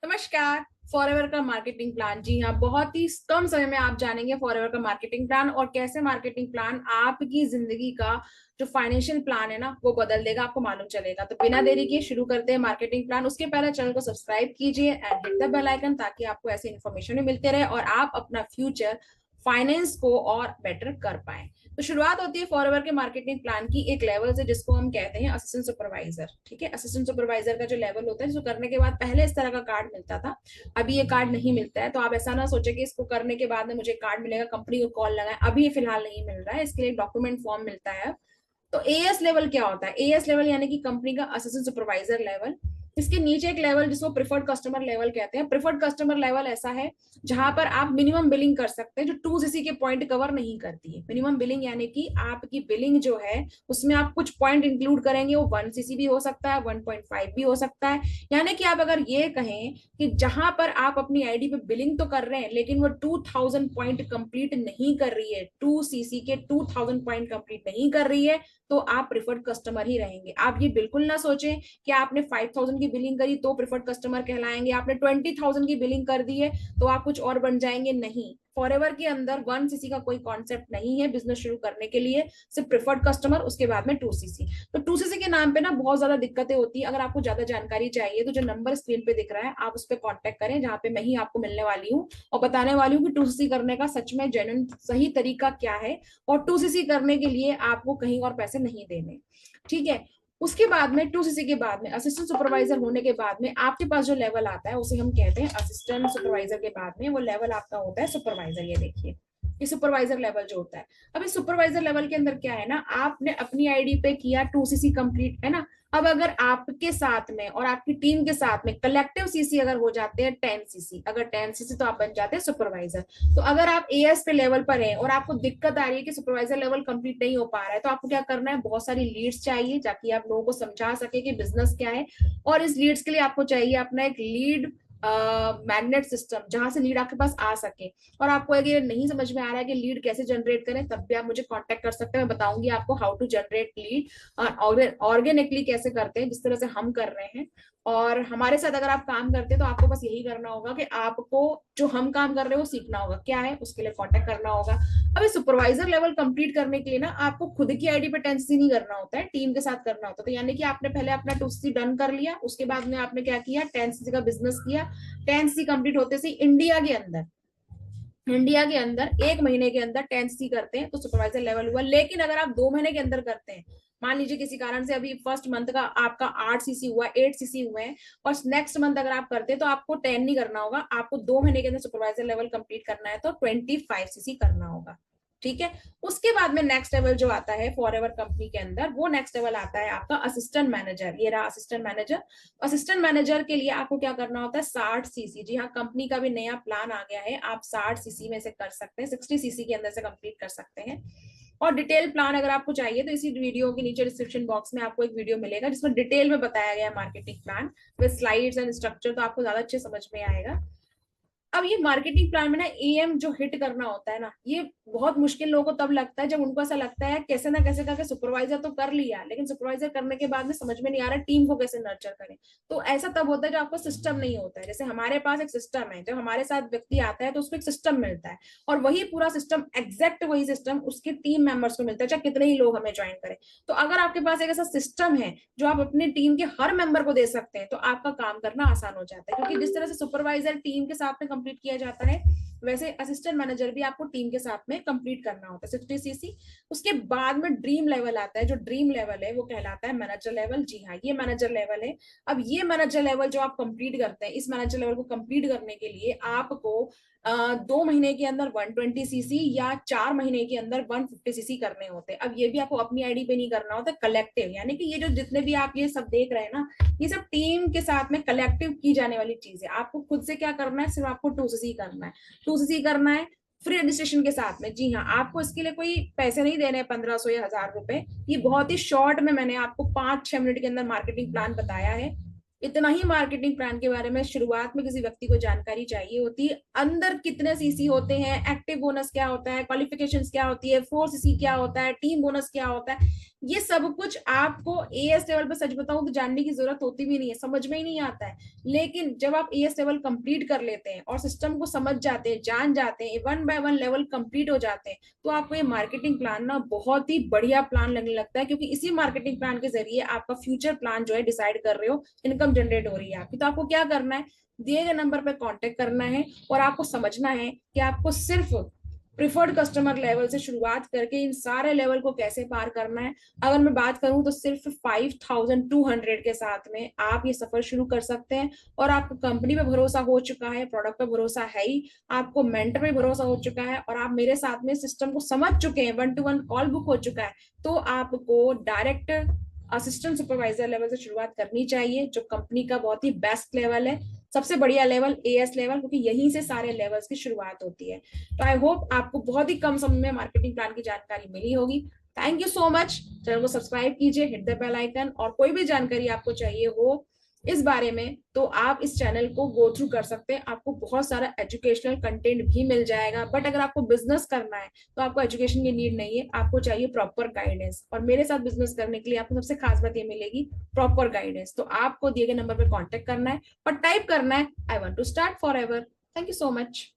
नमस्कार। फॉरएवर का marketing plan, जी हाँ, बहुत ही कम समय में आप जानेंगे फॉरएवर का मार्केटिंग प्लान और कैसे मार्केटिंग प्लान आपकी जिंदगी का जो फाइनेंशियल प्लान है ना वो बदल देगा, आपको मालूम चलेगा। तो बिना देरी के शुरू करते हैं मार्केटिंग प्लान। उसके पहले चैनल को सब्सक्राइब कीजिए and hit the bell icon ताकि आपको ऐसी इन्फॉर्मेशन भी मिलते रहे और आप अपना फ्यूचर फाइनेंस को और बेटर कर पाए। तो शुरुआत होती है फॉरएवर के मार्केटिंग प्लान की एक लेवल से जिसको हम कहते हैं असिस्टेंट सुपरवाइजर। ठीक है, असिस्टेंट सुपरवाइजर का जो लेवल होता है, जो करने के बाद पहले इस तरह का कार्ड मिलता था, अभी ये कार्ड नहीं मिलता है। तो आप ऐसा ना सोचे कि इसको करने के बाद में मुझे कार्ड मिलेगा, कंपनी को कॉल लगाए, अभी फिलहाल नहीं मिल रहा है। इसके लिए डॉक्यूमेंट फॉर्म मिलता है। तो एएस लेवल क्या होता है? एएस लेवल यानी कि कंपनी का असिस्टेंट सुपरवाइजर लेवल। इसके नीचे एक लेवल जिसको प्रिफर्ड कस्टमर लेवल कहते हैं। प्रिफर्ड कस्टमर लेवल ऐसा है जहां पर आप मिनिमम बिलिंग कर सकते हैं जो 2सीसी के पॉइंट कवर नहीं करती है। मिनिमम बिलिंग यानी कि आपकी बिलिंग जो है उसमें आप कुछ पॉइंट इंक्लूड करेंगे, वो 1सीसी भी हो सकता है, 1.5 भी हो सकता है। यानी कि आप अगर ये कहें कि जहां पर आप अपनी आईडी पे बिलिंग तो कर रहे हैं लेकिन वो 2000 पॉइंट कंप्लीट नहीं कर रही है, 2सीसी के 2000 पॉइंट कंप्लीट नहीं कर रही है, तो आप प्रिफर्ड कस्टमर ही रहेंगे। आप ये बिल्कुल ना सोचें कि आपने 5000 की बिलिंग करी तो प्रिफर्ड कस्टमर कहलाएंगे, आपने 20,000 की बिलिंग कर दी है तो आप कुछ और बन जाएंगे। नहीं, फॉरएवर के अंदर 1सीसी का कोई कॉन्सेप्ट नहीं है बिजनेस शुरू करने के लिए, सिर्फ प्रिफर्ड कस्टमर, उसके बाद में 2सीसी। तो 2सीसी के नाम पे ना बहुत ज्यादा दिक्कतें होती है। अगर आपको ज्यादा जानकारी चाहिए तो जो नंबर स्क्रीन पे दिख रहा है आप उस पर कॉन्टेक्ट करें, जहां पे मैं ही आपको मिलने वाली हूँ और बताने वाली हूँ कि 2सीसी करने का सच में जेन्युइन सही तरीका क्या है और 2सीसी करने के लिए आपको कहीं और पैसे नहीं देने। ठीक है, उसके बाद में 2सीसी के बाद में असिस्टेंट सुपरवाइजर होने के बाद में आपके पास जो लेवल आता है उसे हम कहते हैं असिस्टेंट सुपरवाइजर। के बाद में वो लेवल आपका होता है सुपरवाइजर। ये देखिए, ये सुपरवाइजर लेवल जो होता है। अब इस सुपरवाइजर लेवल के अंदर क्या है ना, आपने अपनी आईडी पे किया 2सीसी कंप्लीट, है ना। अब अगर आपके साथ में और आपकी टीम के साथ में कलेक्टिव सीसी अगर हो जाते हैं 10सीसी, अगर 10सीसी तो आप बन जाते हैं सुपरवाइजर। तो अगर आप एएस पे लेवल पर हैं और आपको दिक्कत आ रही है कि सुपरवाइजर लेवल कंप्लीट नहीं हो पा रहा है, तो आपको क्या करना है, बहुत सारी लीड्स चाहिए ताकि आप लोगों को समझा सके कि बिजनेस क्या है। और इस लीड्स के लिए आपको चाहिए अपना एक लीड मैग्नेट सिस्टम, जहां से लीड आपके पास आ सके। और आपको अगर नहीं समझ में आ रहा है कि लीड कैसे जनरेट करें, तब भी आप मुझे कांटेक्ट कर सकते हैं। मैं बताऊंगी आपको how to generate lead organically कैसे करते हैं, जिस तरह से हम कर रहे हैं। और हमारे साथ अगर आप काम करते हैं तो आपको बस यही करना होगा कि आपको जो हम काम कर रहे हैं वो सीखना होगा क्या है, उसके लिए कांटेक्ट करना होगा। अब इस सुपरवाइजर लेवल कंप्लीट करने के लिए ना आपको खुद की आईडी पे 10सीसी नहीं करना होता है, टीम के साथ करना होता है। तो यानी कि आपने पहले अपना 2सीसी डन कर लिया, उसके बाद में आपने क्या किया, 10सीसी का बिजनेस किया। 10सीसी कंप्लीट होते से इंडिया के अंदर 1 महीने के अंदर 10सीसी करते हैं तो सुपरवाइजर लेवल हुआ। लेकिन अगर आप 2 महीने के अंदर करते हैं, मान लीजिए किसी कारण से अभी फर्स्ट मंथ का आपका 8सीसी हुआ, 8सीसी हुए हैं, और नेक्स्ट मंथ अगर आप करते हैं तो आपको 10 नहीं करना होगा, आपको 2 महीने के अंदर सुपरवाइजर लेवल कंप्लीट करना है तो 25सीसी करना होगा। ठीक है, उसके बाद में नेक्स्ट लेवल जो आता है फॉरएवर कंपनी के अंदर, वो नेक्स्ट लेवल आता है आपका असिस्टेंट मैनेजर। ये रहा असिस्टेंट मैनेजर। असिस्टेंट मैनेजर के लिए आपको क्या करना होता है, 60सीसी। जी हाँ, कंपनी का भी नया प्लान आ गया है, आप 60सीसी में से कर सकते हैं, 60सीसी के अंदर से कंप्लीट कर सकते हैं। और डिटेल प्लान अगर आपको चाहिए तो इसी वीडियो के नीचे डिस्क्रिप्शन बॉक्स में आपको एक वीडियो मिलेगा जिसमें डिटेल में बताया गया है marketing plan with slides and structure, तो आपको ज्यादा अच्छे समझ में आएगा। अब ये मार्केटिंग प्लान में ना एएम जो हिट करना होता है ना, ये बहुत मुश्किल लोगों को तब लगता है जब उनको ऐसा लगता है कैसे ना कैसे करके सुपरवाइजर तो कर लिया, लेकिन सुपरवाइजर करने के बाद में समझ में नहीं आ रहा टीम को कैसे नर्चर करें। तो ऐसा तब होता है जब आपको सिस्टम नहीं होता है। जैसे हमारे पास एक सिस्टम है, जब हमारे साथ व्यक्ति आता है तो उसको एक सिस्टम मिलता है और वही पूरा सिस्टम, एग्जैक्ट वही सिस्टम उसके टीम मेंबर्स को मिलता है, चाहे कितने ही लोग हमें ज्वाइन करें। तो अगर आपके पास एक ऐसा सिस्टम है जो आप अपनी टीम के हर मेंबर को दे सकते हैं तो आपका काम करना आसान हो जाता है। क्योंकि जिस तरह से सुपरवाइजर टीम के साथ में कंप्लीट किया जाता है, वैसे असिस्टेंट मैनेजर भी आपको टीम के साथ में कंप्लीट करना होता है 60सीसी। उसके बाद में ड्रीम लेवल आता है, जो ड्रीम लेवल है वो कहलाता है मैनेजर लेवल। जी हाँ, ये मैनेजर लेवल है। अब ये मैनेजर लेवल जो आप कंप्लीट करते हैं, इस मैनेजर लेवल को कंप्लीट करने के लिए आपको 2 महीने के अंदर 120सीसी या 4 महीने के अंदर 150सीसी करने होते हैं। अब ये भी आपको अपनी आईडी पे नहीं करना होता, कलेक्टिव, यानी कि ये जो जितने भी आप ये सब देख रहे हैं ना, ये सब टीम के साथ में कलेक्टिव की जाने वाली चीज है। आपको खुद से क्या करना है, सिर्फ आपको 2सीसी करना है, 2सीसी करना है फ्री रजिस्ट्रेशन के साथ में। जी हाँ, आपको इसके लिए कोई पैसे नहीं देने, 1500 या 1000 रुपए। ये बहुत ही शॉर्ट में मैंने आपको 5-6 मिनट के अंदर मार्केटिंग प्लान बताया है। इतना ही मार्केटिंग प्लान के बारे में शुरुआत में किसी व्यक्ति को जानकारी चाहिए होती है। अंदर कितने सीसी होते हैं, एक्टिव बोनस क्या होता है, क्वालिफिकेशंस क्या होती है, 4 सीसी क्या होता है, टीम बोनस क्या होता है, ये सब कुछ आपको एएस लेवल पे सच बताऊं तो जानने की जरूरत होती भी नहीं है, समझ में ही नहीं आता है। लेकिन जब आप एएस लेवल कंप्लीट कर लेते हैं और सिस्टम को समझ जाते हैं, जान जाते हैं, 1 बाय 1 लेवल कंप्लीट हो जाते हैं, तो आपको ये मार्केटिंग प्लान ना बहुत ही बढ़िया प्लान लगने लगता है, क्योंकि इसी मार्केटिंग प्लान के जरिए आपका फ्यूचर प्लान जो है डिसाइड कर रहे हो, इनकम जनरेट हो रही है आपकी। तो आपको क्या करना है, दिए गए नंबर पर कांटेक्ट करना है और आपको समझना है कि आपको सिर्फ प्रिफर्ड कस्टमर लेवल से शुरुआत करके इन सारे लेवल को कैसे पार करना है। अगर मैं बात करूं तो सिर्फ 5200 के साथ में आप ये सफर शुरू कर सकते हैं, और आपको कंपनी पे भरोसा हो चुका है, प्रोडक्ट पे भरोसा है ही, आपको मेंटर पे भरोसा हो चुका है, और आप मेरे साथ में सिस्टम को समझ चुके हैं, 1-to-1 कॉल बुक हो चुका है, तो आपको डायरेक्ट असिस्टेंट सुपरवाइजर लेवल से शुरुआत करनी चाहिए, जो कंपनी का बहुत ही बेस्ट लेवल है, सबसे बढ़िया लेवल एएस लेवल, क्योंकि यहीं से सारे लेवल्स की शुरुआत होती है। तो आई होप आपको बहुत ही कम समय में मार्केटिंग प्लान की जानकारी मिली होगी। Thank you so much. Channel को सब्सक्राइब कीजिए, हिट द बेल आइकन, और कोई भी जानकारी आपको चाहिए हो इस बारे में तो आप इस चैनल को गो थ्रू कर सकते हैं, आपको बहुत सारा एजुकेशनल कंटेंट भी मिल जाएगा। बट अगर आपको बिजनेस करना है तो आपको एजुकेशन की नीड नहीं है, आपको चाहिए प्रॉपर गाइडेंस, और मेरे साथ बिजनेस करने के लिए आपको सबसे खास बात ये मिलेगी, प्रॉपर गाइडेंस। तो आपको दिए गए नंबर पर कॉन्टेक्ट करना है और टाइप करना है, I want to start forever. Thank you so much.